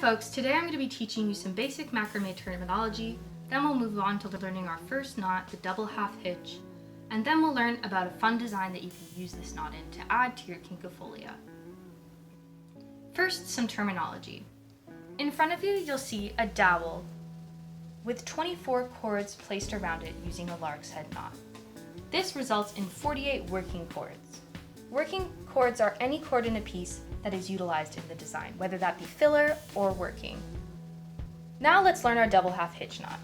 folks, today I'm going to be teaching you some basic macrame terminology, then we'll move on to learning our first knot, the double half hitch, and then we'll learn about a fun design that you can use this knot in to add to your Quinque Folia. First, some terminology. In front of you, you'll see a dowel with 24 cords placed around it using a lark's head knot. This results in 48 working cords. Working cords are any cord in a piece that is utilized in the design, whether that be filler or working. Now let's learn our double half hitch knot.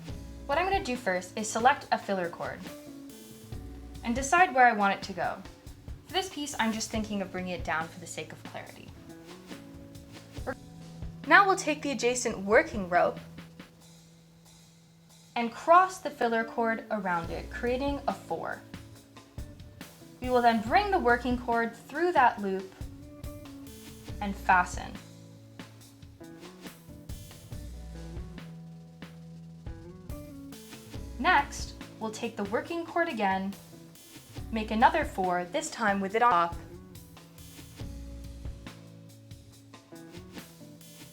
What I'm going to do first is select a filler cord and decide where I want it to go. For this piece, I'm just thinking of bringing it down for the sake of clarity. Now we'll take the adjacent working rope and cross the filler cord around it, creating a 4. We will then bring the working cord through that loop and fasten. Next, we'll take the working cord again, make another 4, this time with it on top,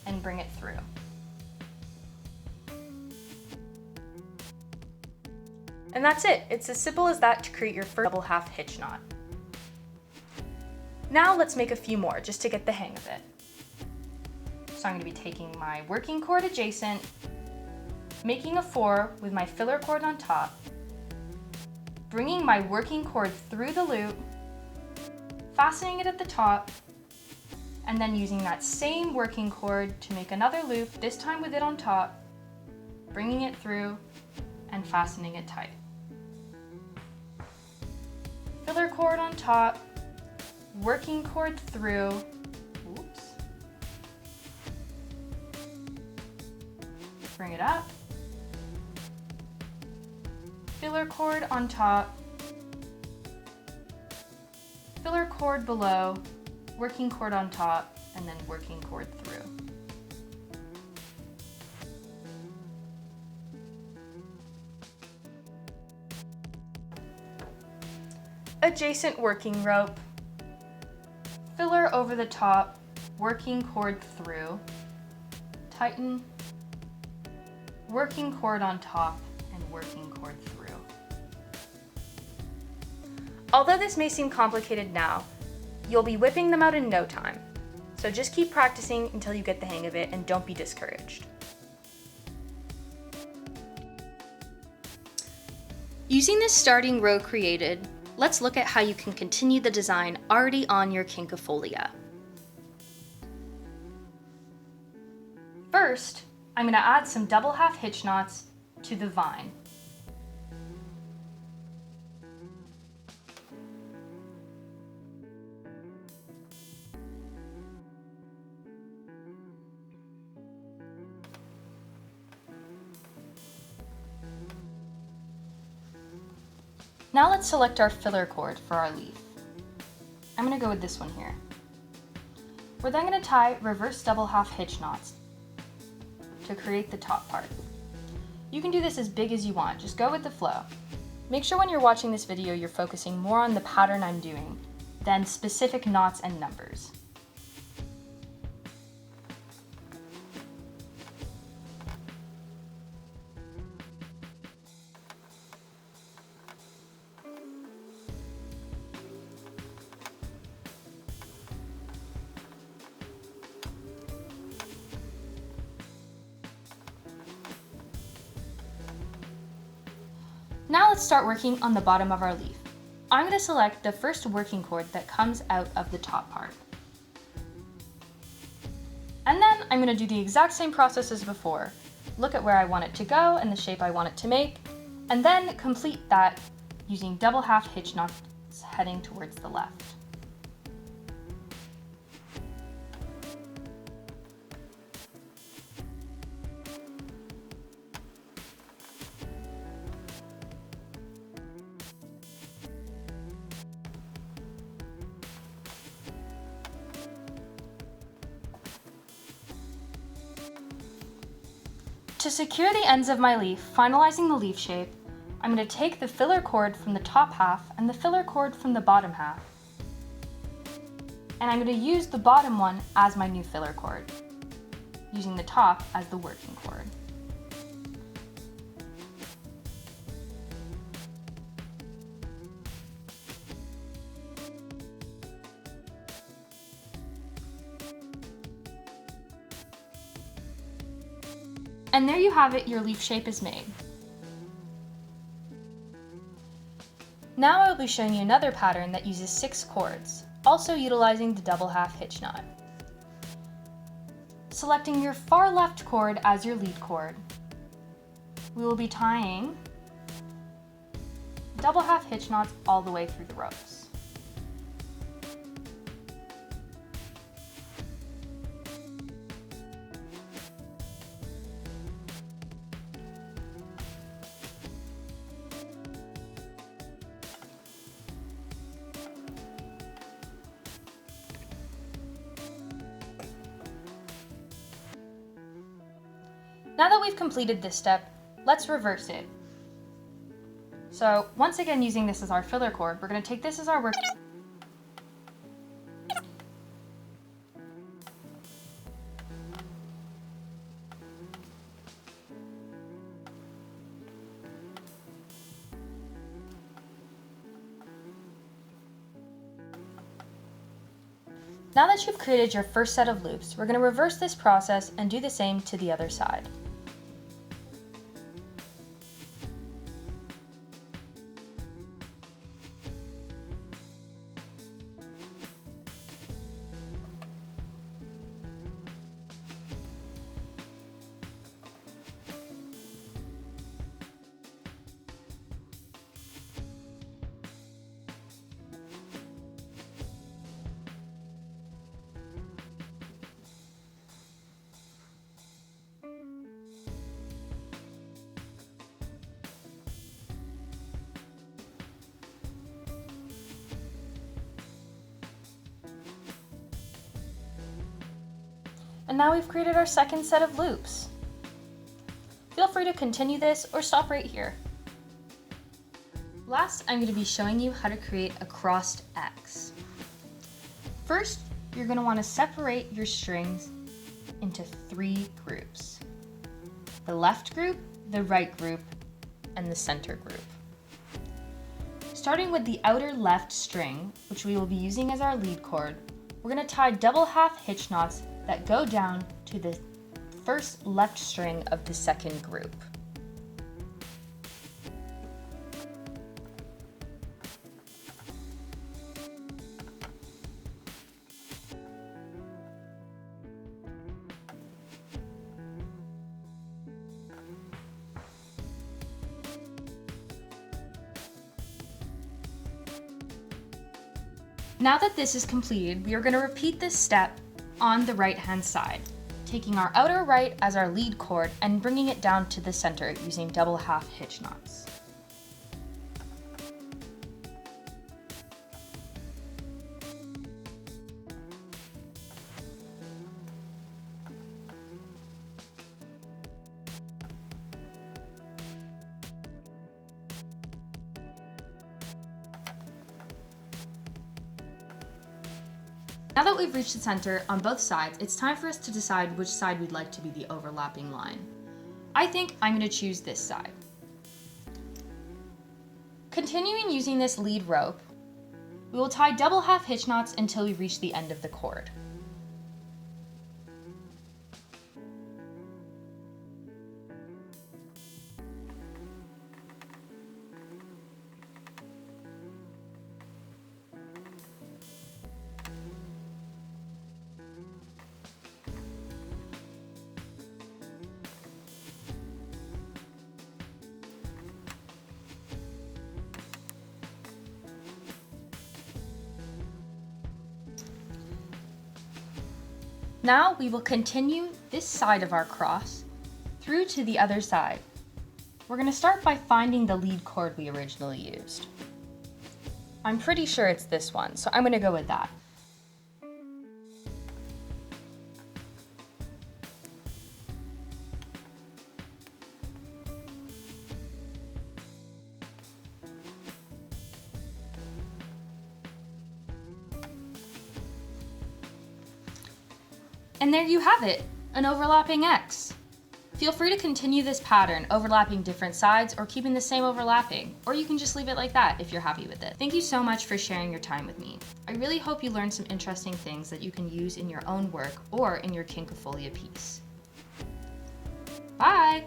and bring it through. And that's it. It's as simple as that to create your first double half hitch knot. Now let's make a few more just to get the hang of it. So I'm going to be taking my working cord adjacent, making a 4 with my filler cord on top, bringing my working cord through the loop, fastening it at the top, and then using that same working cord to make another loop, this time with it on top, bringing it through and fastening it tight. Filler cord on top, working cord through, oops, bring it up, filler cord on top, filler cord below, working cord on top, and then working cord through. Adjacent working rope, filler over the top, working cord through, tighten, working cord on top, and working cord through. Although this may seem complicated now, you'll be whipping them out in no time. So just keep practicing until you get the hang of it and don't be discouraged. Using this starting row created, let's look at how you can continue the design already on your Quinque Folia. First, I'm going to add some double half hitch knots to the vine. Now let's select our filler cord for our leaf. I'm going to go with this one here. We're then going to tie reverse double half hitch knots to create the top part. You can do this as big as you want, just go with the flow. Make sure when you're watching this video you're focusing more on the pattern I'm doing than specific knots and numbers. Now let's start working on the bottom of our leaf. I'm going to select the first working cord that comes out of the top part. And then I'm going to do the exact same process as before. Look at where I want it to go and the shape I want it to make, and then complete that using double half hitch knots heading towards the left. To secure the ends of my leaf, finalizing the leaf shape, I'm going to take the filler cord from the top half and the filler cord from the bottom half. And I'm going to use the bottom one as my new filler cord. using the top as the working cord. And there you have it, your leaf shape is made. Now I will be showing you another pattern that uses 6 cords, also utilizing the double half hitch knot. Selecting your far left cord as your lead cord, we will be tying double half hitch knots all the way through the ropes. Now that we've completed this step, let's reverse it. So once again, using this as our filler cord, we're going to take this as our work. Now that you've created your first set of loops, we're going to reverse this process and do the same to the other side. And now we've created our second set of loops. Feel free to continue this or stop right here. Last, I'm going to be showing you how to create a crossed X. First, you're going to want to separate your strings into 3 groups: the left group, the right group, and the center group. Starting with the outer left string, which we will be using as our lead cord, we're going to tie double half hitch knots that go down to the first left string of the second group. Now that this is completed, we are going to repeat this step on the right-hand side, taking our outer right as our lead cord and bringing it down to the center using double half hitch knots. Now that we've reached the center on both sides, it's time for us to decide which side we'd like to be the overlapping line. I think I'm going to choose this side. Continuing using this lead rope, we will tie double half hitch knots until we reach the end of the cord. Now we will continue this side of our cross through to the other side. We're going to start by finding the lead cord we originally used. I'm pretty sure it's this one, so I'm going to go with that. And there you have it, an overlapping X. Feel free to continue this pattern, overlapping different sides or keeping the same overlapping, or you can just leave it like that if you're happy with it. Thank you so much for sharing your time with me. I really hope you learned some interesting things that you can use in your own work or in your Quinque Folia piece. Bye!